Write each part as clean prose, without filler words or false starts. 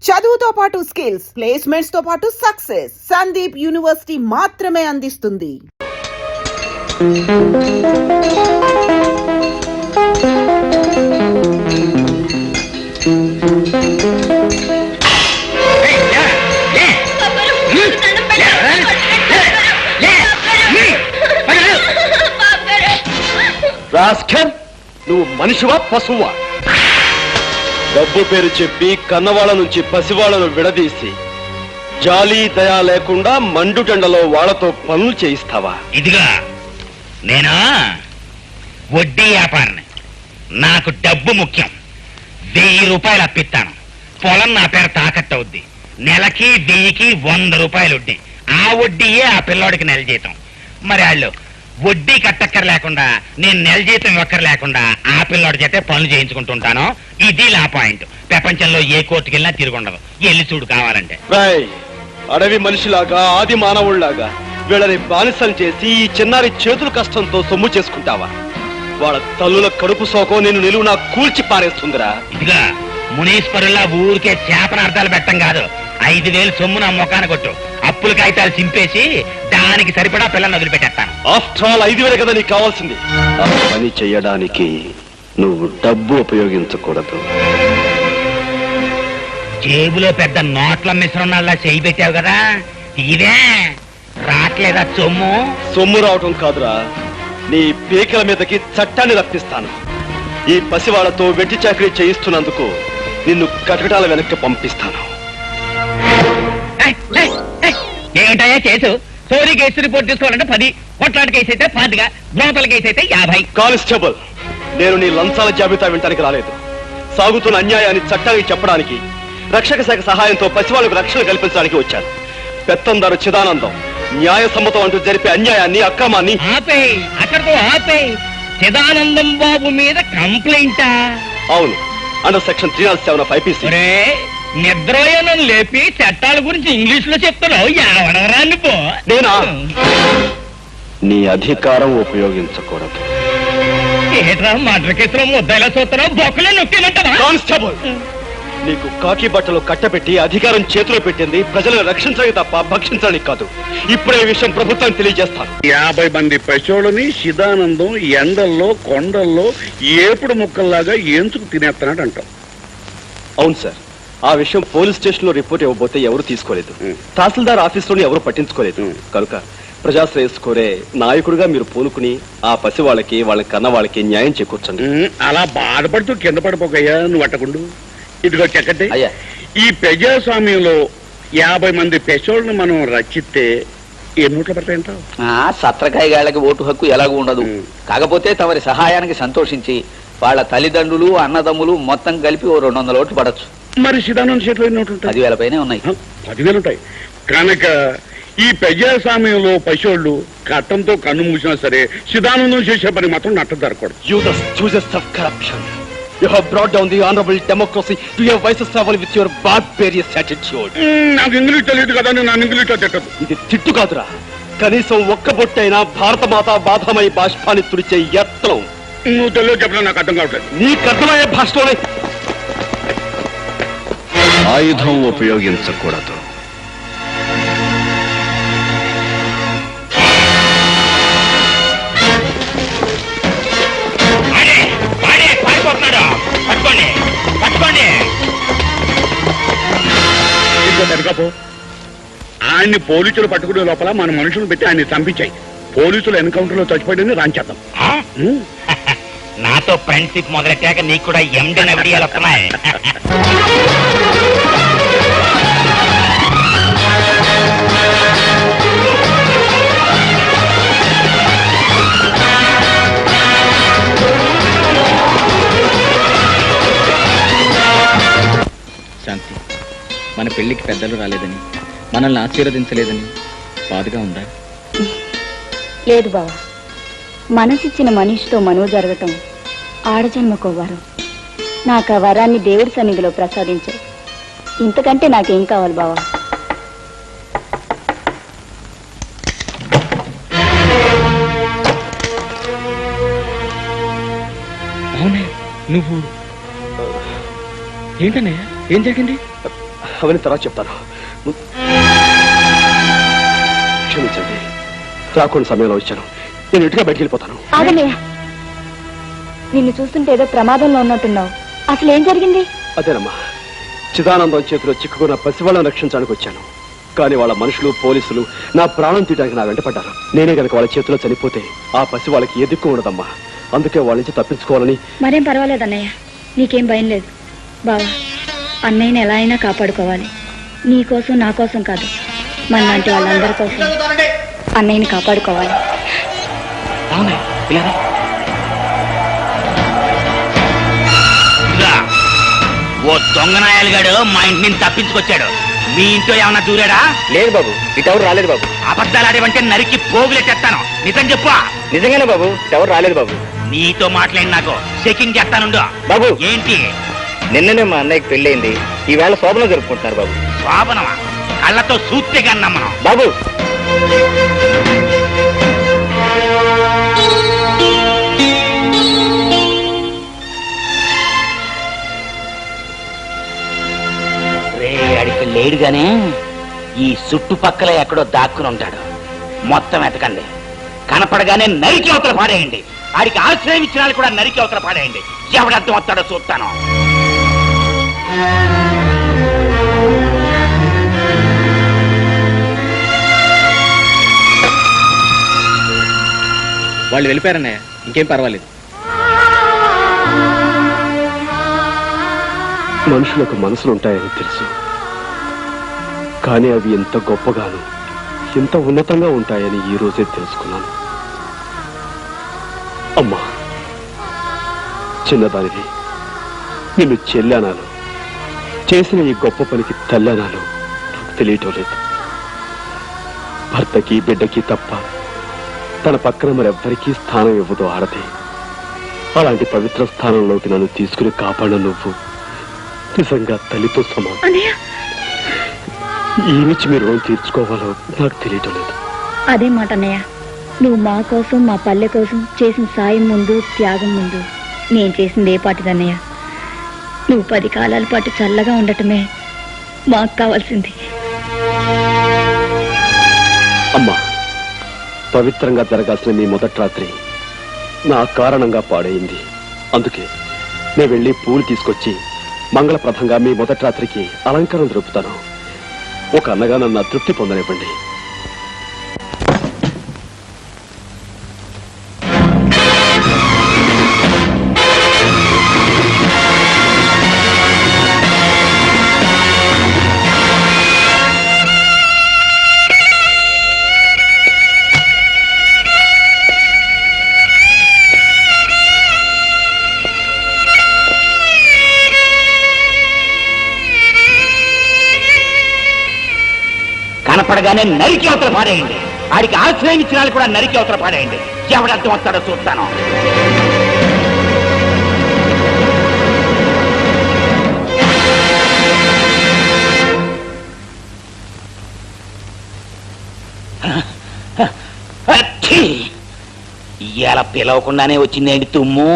చదువుతో పాటు skills, placements తో పాటు సక్సెస్ సందీప్ యూనివర్సిటీ మాత్రమే అందిస్తుంది. రాస్కల్, నువ్వు మనిషివా పశువా? డబ్బు పేరు చెప్పి కన్నవాళ్ళ నుంచి పసివాళ్లను విడదీసి జాలి దయా లేకుండా మండుటెండలో వాళ్లతో పనులు చేయిస్తావా? ఇదిగా నేనా వడ్డీ వ్యాపారిని. నాకు డబ్బు ముఖ్యం. 1000 రూపాయలు అప్పిస్తాను. పొలం నా పేరు తాకట్టు అవుద్ది. నెలకి 1000కి 100 రూపాయలు వడ్డీ. ఆ వడ్డీయే ఆ పిల్లోడికి నెల జీతం. మరి వాళ్ళు వడ్డీ కట్టక్కర లేకుండా, నేను నెల జీతం ఒక్కర లేకుండా ఆ పిల్లోడి చేతే పనులు చేయించుకుంటుంటాను. ఇది నా పాయింట్. ప్రపంచంలో ఏ కోర్టుకి వెళ్ళినా తిరుగుండదు. వెళ్ళి చూడు కావాలంటే. అడవి మనిషిలాగా, ఆది మానవుళ్లాగా వీళ్ళని బానిసలు చేసి ఈ చిన్నారి చేతుల కష్టంతో సొమ్ము చేసుకుంటావా? వాళ్ళ తల్లుల కడుపు సోకం నేను నిలువునా కూల్చి పారేస్తుందిరా. ఇదిగా మునీశ్వరుల్లా ఊరికే చేపన అర్థాలు పెట్టం కాదు. 5000 సొమ్ము నా ముఖాన కొట్టు. అప్పుల కాగితాలు చింపేసి దానికి సరిపడా పిల్లల్ని వదిలిపెట్టేస్తాను. ఆఫ్టర్ ఆల్ 5000 కదా నీకు కావాల్సింది. ఆ పని చెయ్యడానికి నువ్వు డబ్బు ఉపయోగించకూడదు. జేబులో పెద్ద నోట్ల మిశ్రణాల్లా చేయి పెట్టావు కదా, ఇదే రాట్లేదా సొమ్ము? సొమ్ము రావటం కాదురా, నీ పీకల మీదకి చట్టాన్ని రప్పిస్తాను. ఈ పసివాళ్లతో వెట్టి చాకరీ చేయిస్తున్నందుకు నిన్ను కటకటాల వెనక్కి పంపిస్తాను. ఏమిటాయా కేసు? చోరీ కేసు రిపోర్ట్ తీసుకోవాలంటే 10, కొట్లాట కేసు అయితే 10, బ్రోతల కేసు అయితే 50. కానిస్టేబుల్, నేను నీ లంచాల జాబితా వినటానికి రాలేదు. సాగుతున్న అన్యాయాన్ని చట్టానికి చెప్పడానికి, రక్షక శాఖ సహాయంతో పసివాళ్లకు రక్షణ కల్పించడానికి వచ్చాను. పెత్తందారు చిదానందం న్యాయ సమ్మతం అంటూ జరిపే అన్యాయాన్ని, అక్రమాన్ని అక్కడితో ఆపేయ్. చిదానందం బాబు మీద కంప్లైంటా? అవును, అండర్ సెక్షన్ 307 of IPC. నిద్రయోనం లేపి చట్టాల గురించి ఇంగ్లీష్ లో చెప్తున్నావు. ఎవడరాని పో. నేనా? నీ అధికారం ఉపయోగించకూడదు. ఏట్రా మర్డర్ కేసులో ముద్దలా చూస్తున్నావు? బొక్కలే నొక్కేమంటావా? కానిస్టేబుల్, నీకు కాకి బట్టలు కట్టబెట్టి అధికారం చేతిలో పెట్టింది ప్రజలను రక్షించడానికి తప్ప భక్షించడానికి కాదు. ఇప్పుడే ఈ విషయం ప్రభుత్వానికి తెలియజేస్తాను. 50 మంది పశువులని శిదానందం ఎండల్లో కొండల్లో ఏపుడు ముక్కల్లాగా ఏంచుకు తినేస్తున్నాడు అంటాం. అవును సార్, ఆ విషయం పోలీస్ స్టేషన్ లో రిపోర్ట్ ఇవ్వబోతే ఎవరు తీసుకోలేదు. తహసీల్దార్ ఆఫీసులోని ఎవరు పట్టించుకోలేదు. కనుక ప్రజాశ్రేయస్ కోరే నాయకుడిగా మీరు పూనుకుని ఆ పసి వాళ్ళకి, వాళ్ళ కన్న వాళ్ళకి న్యాయం చేకూర్చండి. అలా బాధపడుతూ కింద పడిపోకయ్యా, నువ్వు అట్టకుండు. ఇదిగో చెక్కటి, ఈ ప్రజాస్వామ్యంలో 50 మంది పెసోళ్ళను మనం రచిస్తే ఎన్ని ఓట్లు పడతాయంటావు? సత్రకాయగాళ్ళకి ఓటు హక్కు ఎలాగూ ఉండదు. కాకపోతే తమరి సహాయానికి సంతోషించి వాళ్ళ తల్లిదండ్రులు, అన్నదమ్ములు మొత్తం కలిపి 200 ఓట్లు పడచ్చు. మరి శిదానంద చేతిలో ఎన్ని ఓట్లు ఉంటాయి? 10,000 పైనే ఉన్నాయి. 10,000 ఉంటాయి. కనుక ఈ ప్రజాస్వామ్యంలో పశువులు కట్టంతో కన్ను మూసినా సరే శిదానందం చేసే పని మాత్రం నట్ట జరగకూడదు. You have brought down the honorable democracy to your vices level with your barbarous attitude. నాకు ఇంగ్లీష్ తెలియదు కదా, నేను ఇంగ్లీష్ లో తిట్టదు. ఇది తిట్టు కాదురా, కనీసం ఒక్క బొట్టైనా భారత మాత బాధమై బాష్పాన్ని తుడిచే యత్నం. నువ్వు తెలియదు చెప్పినా నాకు అర్థం కావట్లేదు. నీకు అర్థమయ్యే భాషలోనే. ఆయుధం ఉపయోగించకూడదు. ఆయన్ని పోలీసులు పట్టుకునే లోపల మన మనుషులు పెట్టి ఆయన్ని చంపించాయి. పోలీసులు ఎన్కౌంటర్ లో చచ్చిపోయిందని రాంచేద్దాం. నాతో ఫ్రెండ్షిప్ మొదలెట్టాక నీకు కూడా ఎండన విడియాలు వస్తున్నాయి. శాంతి, మన పెళ్లికి పెద్దలు రాలేదని, మనల్ని ఆశీర్వదించలేదని బాధగా ఉందా? లేదు బావా, మనసిచ్చిన మనిషితో మనో జరగటం ఆడజన్మకో వరం. నాకు ఆ వరాన్ని దేవుడి సన్నిధిలో ప్రసాదించావు. ఇంతకంటే నాకేం కావాలి బావా? అవునే, నువ్వు ఏంటన్నయ్య, ఏం జరిగింది? అవన్నీ తర్వాత చెప్తాను. క్షమించండి, రాకుండా సమయంలో వచ్చాను. నేను ఇంటిగా బయటికి వెళ్ళిపోతాను. ఆగన్నయ్య, నిన్ను చూస్తుంటే ఏదో ప్రమాదంలో ఉన్నట్టున్నావు. అసలు ఏం జరిగింది? అదేనమ్మా, చిదానందం చేతిలో చిక్కుకున్న పసివాళ్ళని రక్షించడానికి వచ్చాను. కానీ వాళ్ళ మనుషులు, పోలీసులు నా ప్రాణం తీయడానికి నా వెంటపడ్డారు. నేనే కనుక వాళ్ళ చేతిలో చనిపోతే ఆ పసి వాళ్ళకి ఏ దిక్కు ఉండదమ్మా. అందుకే వాళ్ళ నుంచి తప్పించుకోవాలని. మరేం పర్వాలేదు అన్నయ్య, నీకేం భయం లేదు. బావా, అన్నయ్యని ఎలా అయినా కాపాడుకోవాలి. నీ కోసం, నా కోసం కాదు, మన లాంటి వాళ్ళందరి కోసం అన్నయ్యని కాపాడుకోవాలి. ఓ దొంగనాయాలుగాడు మా ఇంటి నుంచి తప్పించుకొచ్చాడు. మీ ఇంట్లో ఏమన్నా దూరాడా? లేదు బాబు, ఇటెవరు రాలేదు బాబు. అబద్ధాలు ఆడేవంటే నరికి పోగులెట్టేస్తాను. నిజం చెప్పు. నిజంగానే బాబు, ఇటెవరు రాలేదు బాబు. నీతో మాట్లాడి నాకు చెకింగ్ చేస్తానుండు. బాబు, ఏంటి? నిన్ననే మా అన్నయ్యకి పెళ్ళయింది. ఈవేళ శోభనం జరుపుకుంటున్నారు బాబు. శోభనమా? కళ్ళతో చూస్తే కన్నా మనం. బాబు, అడికి లేడుగానే ఈ చుట్టుపక్కల ఎక్కడో దాక్కుని ఉంటాడు. మొత్తం ఎతకండి. కనపడగానే నరికి అవతల పాడేయండి. ఆడికి ఆశ్రయం ఇచ్చిన కూడా నరికి అవతల పాడేయండి. ఎవడర్థం వస్తాడో చూస్తాను. వాళ్ళు వెళ్ళిపోయారన్నయ్య, ఇంకేం పర్వాలేదు. మనుషులకు మనసులు ఉంటాయని తెలుసు, కానీ అవి ఎంత గొప్పగాను, ఎంత ఉన్నతంగా ఉంటాయని ఈ రోజే తెలుసుకున్నాను. అమ్మా, చిన్నదానివి, నిన్ను చెల్లెనాను, చేసిన ఈ గొప్ప పనికి తల్లనాను నాకు తెలియటం లేదు. భర్తకి బిడ్డకి తప్ప తన పక్కన మరెవ్వరికీ స్థానం ఇవ్వదు ఆడదే. అలాంటి పవిత్ర స్థానంలోకి నన్ను తీసుకుని కాపాడ నువ్వు నిజంగా తల్లితో సమానం. ఈ నుంచి మీరు రుణం తీర్చుకోవాలో నాకు తెలియటం లేదు. అదే మాట అన్నయ్య, నువ్వు మా కోసం, మా పల్లె కోసం చేసిన సాయం ముందు, త్యాగం ముందు నేను చేసింది ఏ పాటిదన్నయ్య. నువ్వు 10 కాలాల పాటు చల్లగా ఉండటమే మాకు కావాల్సింది. అమ్మా, పవిత్రంగా జరగాల్సిన మీ మొదటి రాత్రి నా కారణంగా పాడైంది. అందుకే నేను వెళ్ళి పూలు తీసుకొచ్చి మంగళప్రదంగా మీ మొదటి రాత్రికి అలంకారం జరుపుతాను. ఒక అన్నగా నన్ను తృప్తి పొందనివ్వండి. కనపడగానే నరికి అవతల పాడేయండి. ఆడికి ఆశ్రయం ఇచ్చిన కూడా నరికి అవతల పాడేయండి. ఎవడర్థం వస్తాడో చూస్తాను. ఇవాళ పిలవకుండానే వచ్చిందేంటి తుమ్ము?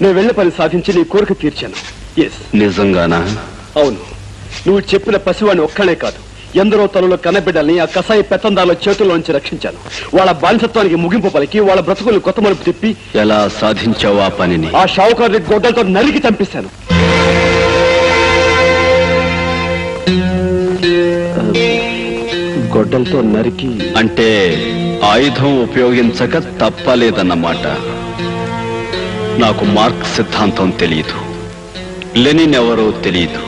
నేను వెళ్ళే పని సాధించి నీ కోరిక తీర్చాను. ఎస్. నిజంగానా? అవును. నువ్వు చెప్పిన పసివాడిని ఒక్కడే కాదు, ఎందరో తనలో కన్నబిడ్డల్ని ఆ కసాయి పెత్తందారుల చేతుల్లోంచి రక్షించాను. వాళ్ళ బానిసత్వానికి ముగింపు పలికి వాళ్ళ బ్రతుకులు కొత్త మలుపు తిప్పి. ఎలా సాధించావు ఆ పనిని? ఆ షావుకారుని గొడ్డలతో నరికి చంపేశాను. గొడ్డలతో నరికి అంటే ఆయుధం ఉపయోగించక తప్పలేదన్నమాట. నాకు మార్క్స్ సిద్ధాంతం తెలియదు, లెనిన్ ఎవరో తెలియదు.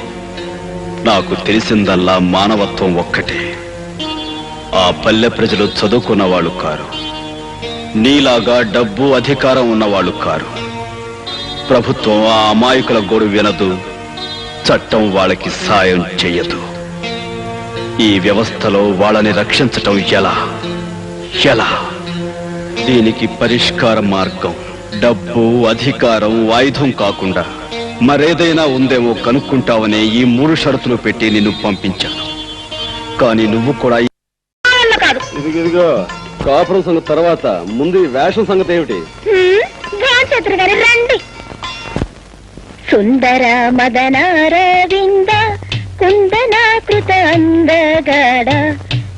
నాకు తెలిసిందల్లా మానవత్వం ఒక్కటే. ఆ పల్లె ప్రజలు చదువుకున్న వాళ్ళు కారు, నీలాగా డబ్బు అధికారం ఉన్నవాళ్ళు కారు. ప్రభుత్వం ఆ అమాయకుల గోడు వినదు, చట్టం వాళ్ళకి సాయం చెయ్యదు. ఈ వ్యవస్థలో వాళ్ళని రక్షించటం ఎలా? దీనికి పరిష్కార మార్గం డబ్బు, అధికారం, ఆయుధం కాకుండా మరేదైనా ఉందేమో కనుక్కుంటావనే ఈ 3 షరతులు పెట్టి నిన్ను పంపించాను. కానీ నువ్వు కూడా ఇదిగో కాపురం సంగతి తర్వాత ముందు ఈ వేషం సంగతి ఏమిటి? రండి. సుందర మదనారవింద కుందనాకృత అందగాడ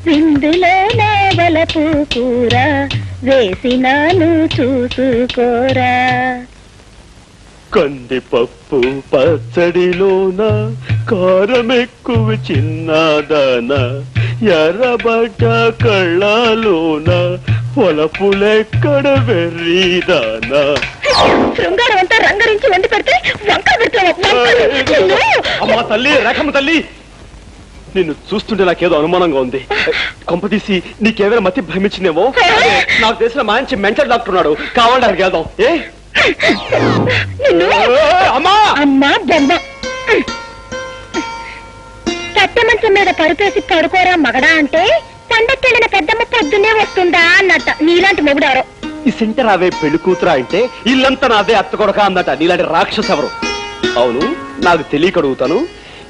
విందులో నావలపు కూర వేసినాను చూసుకోరా. కందిపప్పు పచ్చడిలోన కారం ఎక్కువ చిన్నదాన, ఎర్రబడ్డ కళ్ళలోన పొలపులెక్కడ వెర్రీదానా. శృంగారం అంతా రంగరించి వండి పెడితే వంకలు పెడతావు. అమ్మా తల్లి, రేఖమ్మ తల్లి, నిన్ను చూస్తుంటే నాకేదో అనుమానంగా ఉంది. కొంపదీసి నీకేమైనా మతి భ్రమించిందేమో. నాకు తెలిసిన మంచి మెంటల్ డాక్టర్ ఉన్నాడు, కావాలని వెళ్దాం. అమ్మా బొమ్మ కట్ట మంచం మీద పరుపేసి పడుకోరా మగడా అంటే పండక్కెళ్ళిన పెద్దమ్మ పొద్దునే వస్తుందా అన్నట్ట. నీలాంటి మొగుడారో. ఈ సెంటర్ అవే పెళ్లి కూతురా అంటే ఇల్లంతా నాదే అత్త కొడక అందట. నీలాంటి రాక్షస ఎవరు? అవును, నాకు తెలియక అడుగుతాను.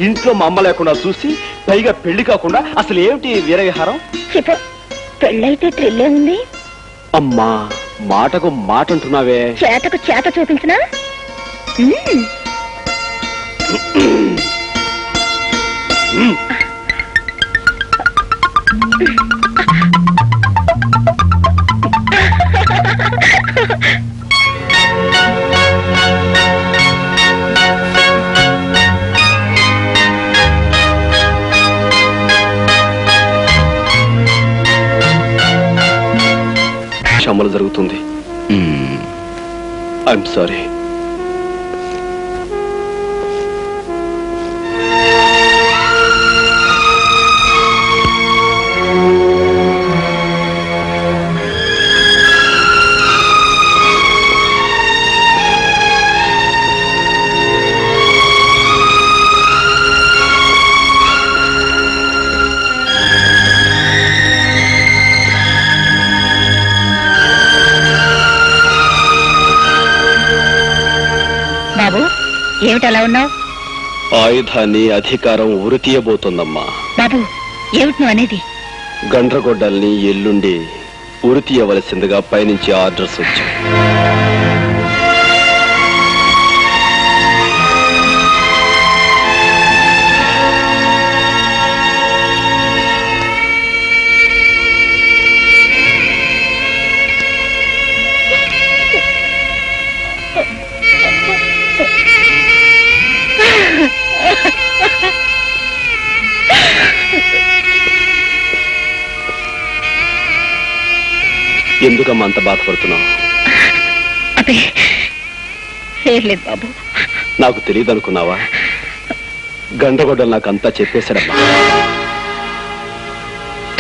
ఇంట్లో మా అమ్మ లేకుండా చూసి పైగా పెళ్లి కాకుండా అసలు ఏమిటి వీరవిహారం? చెప్పు. పెళ్ళైతే థ్రిల్లే ఉంది. అమ్మా మాటకు మాట అంటున్నావే. చేతకు చేత చూపించినా అమలు జరుగుతుంది. I'm sorry. బాబు ఏమిటి అలా ఉన్నావు? ఆయుధాన్ని అధికారం ఉరి తీయబోతోందమ్మా. బాబు ఏమిటి నువ్వు అనేది? గండ్రగొడ్డల్ని ఎల్లుండి ఉరి తీయవలసిందిగా పైనుంచి ఆర్డర్స్ వచ్చాయి. ఎందుకమ్మా అంత బాధపడుతున్నావు? అదే లేదు బాబు. నాకు తెలియదు అనుకున్నావా? గండ్రగొడ్డలు నాకు అంతా చెప్పేశాడమ్మా.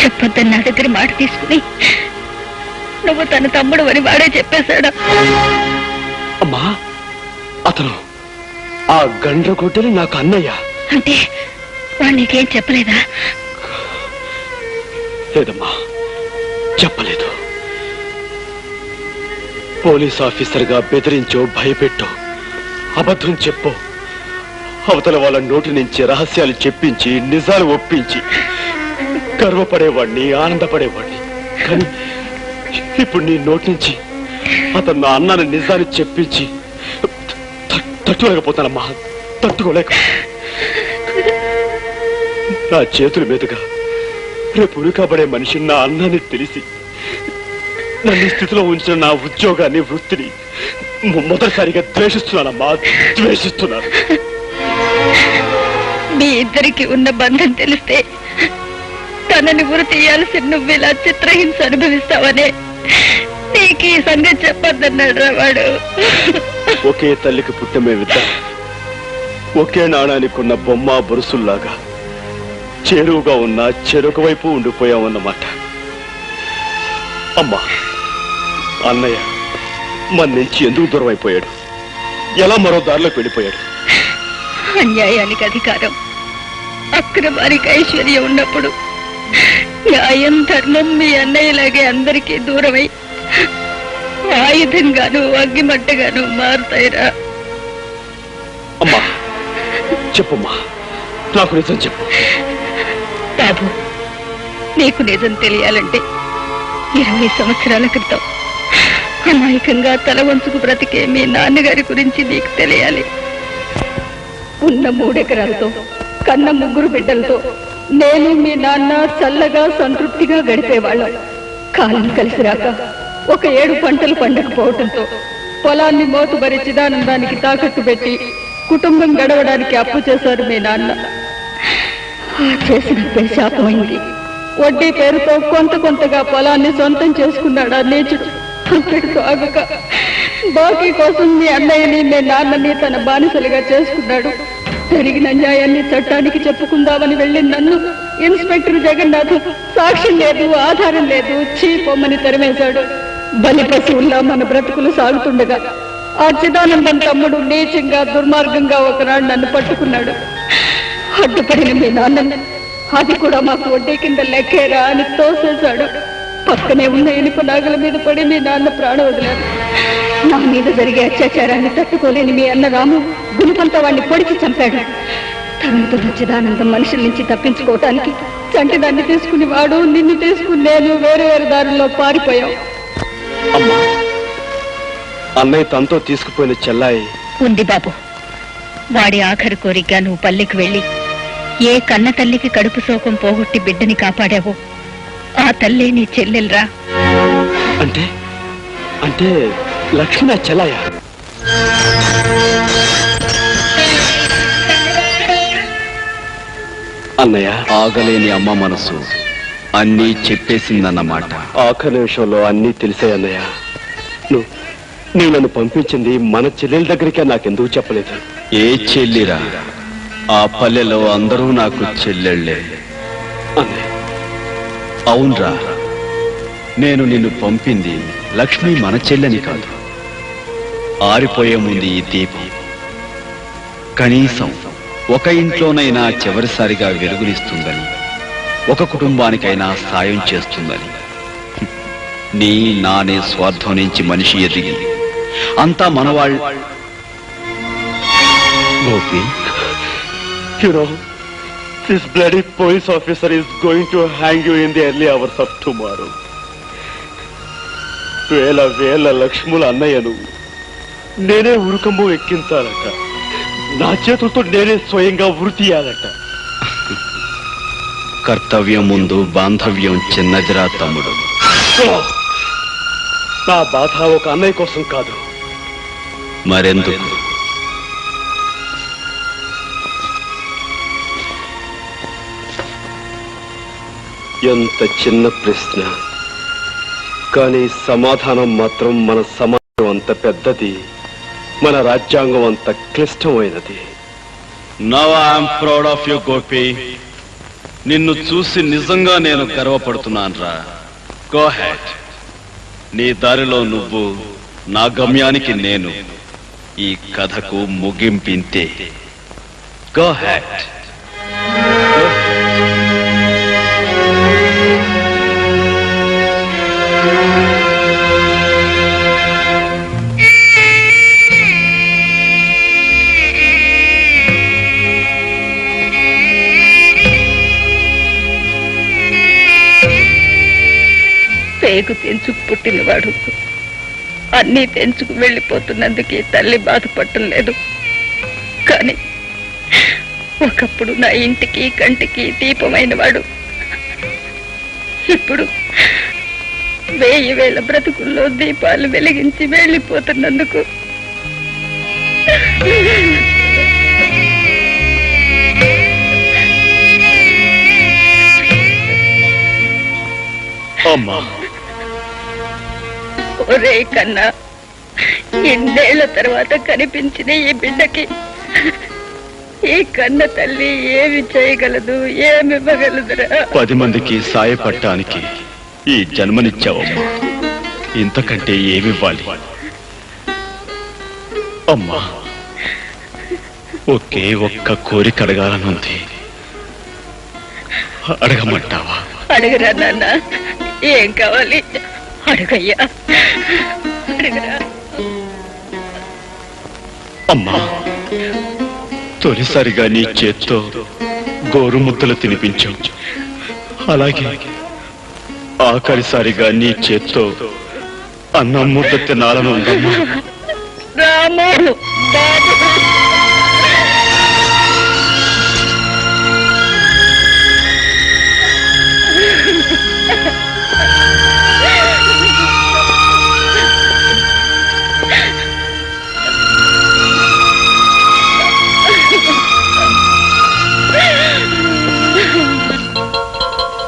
చెప్పొద్దని నా దగ్గర మాట తీసుకుని నువ్వు తన తమ్ముడు అని వాడే చెప్పేశాడా? అమ్మా అతను ఆ గండ్రగొడ్డలి నాకు అన్నయ్య. అంటే వాడు నీకేం చెప్పలేదా? లేదమ్మా, చెప్పలేదు. పోలీస్ ఆఫీసర్గా బెదిరించో, భయపెట్టో, అబద్ధం చెప్పో, అవతల వాళ్ళ నోటి నుంచి రహస్యాలు చెప్పించి నిజాలు ఒప్పించి గర్వపడేవాడిని, ఆనందపడేవాడిని. కానీ ఇప్పుడు నీ నోటి నుంచి అతను నా అన్నని నిజాన్ని చెప్పించి తట్టుకోలేకపోతానమ్మా, తట్టుకోలేక నా చేతుల మీదుగా రేపు ఉరికబడే మనిషి నా అన్నాన్ని తెలిసి నన్ను స్థితిలో ఉంచిన నా ఉద్యోగాన్ని, వృత్తిని మొదటిసారిగా ద్వేషిస్తున్నానమ్మా, ద్వేషిస్తున్నాను. మీ ఇద్దరికి ఉన్న బంధం తెలిస్తే తనని ఉరి తీయాల్సి నువ్వు ఇలా చిత్రహింస అనుభవిస్తావనే నీకు ఈ సంగతి చెప్పొద్దన్నాడు రా వాడు. ఒకే తల్లికి పుట్టమేమిద్దాం, ఒకే నాణానికి ఉన్న బొమ్మ బొరుసుల్లాగా చేరువుగా ఉన్న చెరుకు వైపు ఉండిపోయామన్నమాట. అమ్మా, అన్నయ్య మన నుంచి ఎందుకు దూరం అయిపోయాడు? ఎలా మరో దారిలోకి వెళ్ళిపోయాడు? అన్యాయానికి అధికారం, అక్రమానికి ఐశ్వర్యం ఉన్నప్పుడు న్యాయం, ధర్మం మీ అన్నయ్యలాగే అందరికీ దూరమై ఆయుధంగాను అగ్గిమంటగాను మారుతాయిరా. అమ్మా చెప్పమ్మా, నాకు నిజం చెప్పు. బాబు, నీకు నిజం తెలియాలంటే 20 సంవత్సరాల క్రితం అమాయకంగా తల వంచుకు బ్రతికే మీ నాన్నగారి గురించి నీకు తెలియాలి. ఉన్న 3 ఎకరాలతో కన్న 3 బిడ్డలతో నేను మీ నాన్న చల్లగా సంతృప్తిగా గడిపేవాళ్ళం. కాలం కలిసి రాక ఒక 7 పంటలు పండకపోవటంతో పొలాన్ని మోతుబరి చిదానందానికి తాకట్టు పెట్టి కుటుంబం గడవడానికి అప్పు చేశారు మీ నాన్న. చేసిన శాపమైంది. వడ్డీ పేరుతో కొంతగా పొలాన్ని సొంతం చేసుకున్నాడు ఆ నీచుడు. అంతటితో ఆగక బాకీ కోసం మీ అన్నయ్యని మీ నాన్నని తన బానిసలుగా చేసుకున్నాడు. జరిగిన న్యాయాన్ని చట్టానికి చెప్పుకుందామని వెళ్ళి నన్ను ఇన్స్పెక్టర్ జగన్నాథ్ సాక్ష్యం లేదు, ఆధారం లేదు, చీపొమ్మని తరిమేశాడు. బలి పశువుల్లా మన బ్రతుకులు సాగుతుండగా ఆ చిదానందం తమ్ముడు నీచంగా దుర్మార్గంగా ఒకనాడు నన్ను పట్టుకున్నాడు. అడ్డుపడిన మీ నాన్నని అది కూడా మాకు వడ్డీ కింద లెక్కేరా అని తోసేశాడు. పక్కనే ఉన్న ఇనుప నాగల మీద పడి మీ నాన్న ప్రాణం వదిలారు. నా మీద జరిగే అత్యాచారాన్ని తట్టుకోలేని మీ అన్న రాము గుణపంతో వాడిని పొడిచి చంపాడు. తనతో చిదానందం మనుషుల నుంచి తప్పించుకోవటానికి చంటిదాన్ని తీసుకుని వాడు, నిన్ను తీసుకుని నేను వేరు దారుల్లో పారిపోయాం. అమ్మా, అన్నయ్య తనతో తీసుకుపోయిన చెల్లాయి ఉంది బాబు. వాడి ఆఖరి కోరిక నువ్వు పల్లెకి వెళ్ళి ఏ కన్న తల్లికి కడుపు శోకం పోగొట్టి బిడ్డని కాపాడావో ఆ తల్లే నీ చెల్లెలరా. అంటే అంటే లక్ష్మి నా చెల్లాయ? అన్నయ్య, ఆగలేని అమ్మ మనసు అన్నీ చెప్పేసిందన్నమాట. ఆఖరి నిమిషంలో అన్నీ తెలిసాయి అన్నయ్య. నువ్వు నన్ను పంపించింది మన చెల్లెల దగ్గరికే నాకెందుకు చెప్పలేదు? ఏ చెల్లిరా? ఆ పల్లెలో అందరూ నాకు చెల్లెళ్ళే. అన్నయ్య, అవునరా, నేను నిన్ను పంపింది లక్ష్మి మన చెల్లని కాదు. ఆరిపోయే ముందు ఈ దీపం కనీసం ఒక ఇంట్లోనైనా చివరిసారిగా వెలుగునిస్తుందని, ఒక కుటుంబానికైనా సాయం చేస్తుందని. నీ నానే స్వార్థం నుంచి మనిషి ఎదిగి అంతా మనవాళ్ళు. Gopi, this bloody police officer is going to hang you in the early hours of tomorrow. వేల లక్ష్ముల అన్నయ్యను నేనే ఉరుకమ్ము ఎక్కించాలట. నా చేతులతో నేనే స్వయంగా ఉరి తీయాలట. కర్తవ్యం ముందు బాంధవ్యం చిన్నదిరా తమ్ముడు. నా బాధ ఒక అన్నయ్య కోసం కాదు. మరెందుకు? ఎంత చిన్న ప్రశ్న, కానీ సమాధానం మాత్రం మన సమాజం అంత పెద్దది, మన రాజ్యాంగం అంత క్లిష్టమైనది. Now I'm proud of you Gopi. నిన్ను చూసి నిజంగా నేను గర్వపడుతున్నాను రా. Go head. నీ దారిలో నువ్వు, నా గమ్యానికి నేను. ఈ కథకు ముగింపింతే. Go head. పేగు తెంచుకు పుట్టినవాడు అన్నీ తెంచుకు వెళ్ళిపోతున్నందుకే తల్లి బాధపడటం లేదు. కానీ ఒకప్పుడు నా ఇంటికి కంటికి దీపమైన వాడు ఇప్పుడు 1000 బ్రతుకుల్లో దీపాలు వెలిగించి వెళ్ళిపోతున్నందుకు అమ్మా, ఒరే కన్నా, ఇన్నేళ్ల తర్వాత కనిపించిన ఈ బిడ్డకి ఈ కన్న తల్లి ఏమి చేయగలదు, ఏమివ్వగలదురా? 10 మందికి సాయపడటానికి ఈ జన్మనిచ్చావమ్మా. ఇంతకంటే ఏమివ్వాలి? అమ్మా, ఒకే ఒక్క కోరిక అడగాలనుంది, అడగమంటావా? అడగరా నాన్న, ఏం కావాలి? అడగయ్యా, అడగరా. అమ్మా, తొలిసారిగా నీ చేత్తో గోరుముద్దలు తినిపించావు. అలాగే ఆఖరిసారిగా నీ చేత్తో అన్నం ముద్ద తినాలనుందమ్మా. రాము,